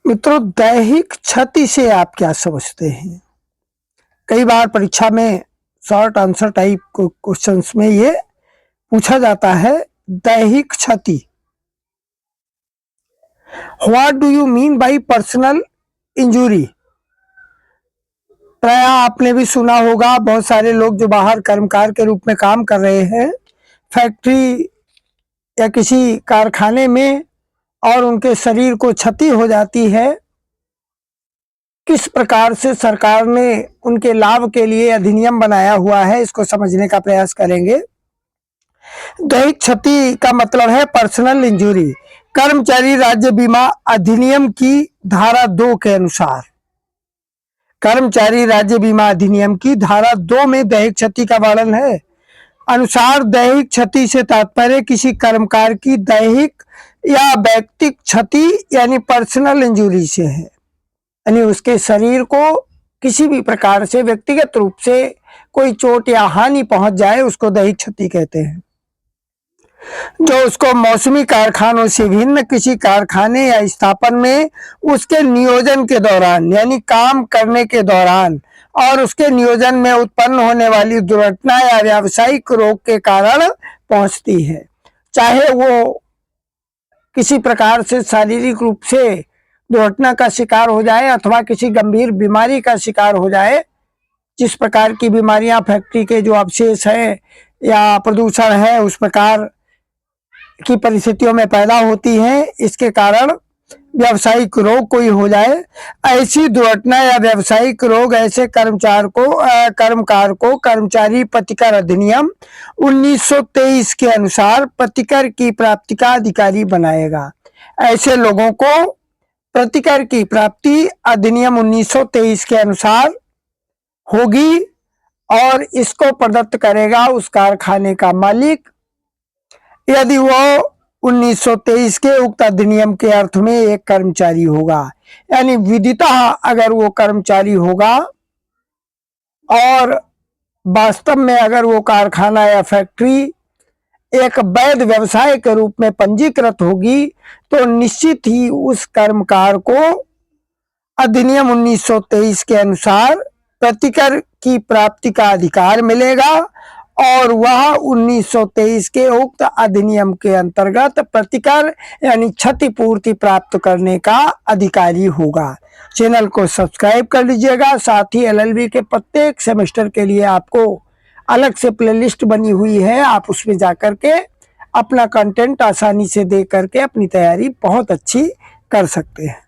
मित्रों, दैहिक क्षति से आप क्या समझते हैं? कई बार परीक्षा में शॉर्ट आंसर टाइप क्वेश्चंस में ये पूछा जाता है, दैहिक क्षति। What do you mean by personal injury? प्राय आपने भी सुना होगा, बहुत सारे लोग जो बाहर कर्मकार के रूप में काम कर रहे हैं, फैक्ट्री या किसी कारखाने में, और उनके शरीर को क्षति हो जाती है, किस प्रकार से सरकार ने उनके लाभ के लिए अधिनियम बनाया हुआ है, इसको समझने का प्रयास करेंगे। दैहिक क्षति का मतलब है पर्सनल इंजुरी। कर्मचारी राज्य बीमा अधिनियम की धारा 2 के अनुसार, कर्मचारी राज्य बीमा अधिनियम की धारा 2 में दैहिक क्षति का वर्णन है। अनुसार दैहिक क्षति से तात्पर्य किसी कर्मकार की दैहिक या व्यक्तिगत क्षति यानी पर्सनल इंजुरी से है, यानी उसके शरीर को किसी भी प्रकार से व्यक्तिगत रूप से कोई चोट या हानि पहुंच जाए, उसको दैहिक क्षति कहते हैं। जो उसको मौसमी कारखानों से भिन्न किसी कारखाने या स्थापन में उसके नियोजन के दौरान यानी काम करने के दौरान और उसके नियोजन में उत्पन्न होने वाली दुर्घटना या व्यावसायिक रोग के कारण पहुंचती है, चाहे वो किसी प्रकार से शारीरिक रूप से दुर्घटना का शिकार हो जाए अथवा किसी गंभीर बीमारी का शिकार हो जाए। जिस प्रकार की बीमारियां फैक्ट्री के जो अवशेष है या प्रदूषण है उस प्रकार की परिस्थितियों में पैदा होती हैं, इसके कारण व्यावसायिक रोग कोई हो जाए, ऐसी दुर्घटना या व्यावसायिक रोग ऐसे कर्मकार को कर्मचारी प्रतिकर अधिनियम 1923 के अनुसार प्रतिकर की प्राप्ति का अधिकारी बनाएगा। ऐसे लोगों को प्रतिकर की प्राप्ति अधिनियम 1923 के अनुसार होगी और इसको प्रदत्त करेगा उस कारखाने का मालिक, यदि वो 1923 के उक्त अधिनियम के अर्थ में एक कर्मचारी होगा। यानी विदितः अगर वो कर्मचारी होगा और वास्तव में अगर वो कारखाना या फैक्ट्री एक वैध व्यवसाय के रूप में पंजीकृत होगी तो निश्चित ही उस कर्मकार को अधिनियम 1923 के अनुसार प्रतिकर की प्राप्ति का अधिकार मिलेगा और वह 1923 के उक्त अधिनियम के अंतर्गत प्रतिकर यानी क्षतिपूर्ति प्राप्त करने का अधिकारी होगा। चैनल को सब्सक्राइब कर लीजिएगा। साथ ही एलएलबी के प्रत्येक सेमेस्टर के लिए आपको अलग से प्लेलिस्ट बनी हुई है, आप उसमें जाकर के अपना कंटेंट आसानी से देख करके अपनी तैयारी बहुत अच्छी कर सकते हैं।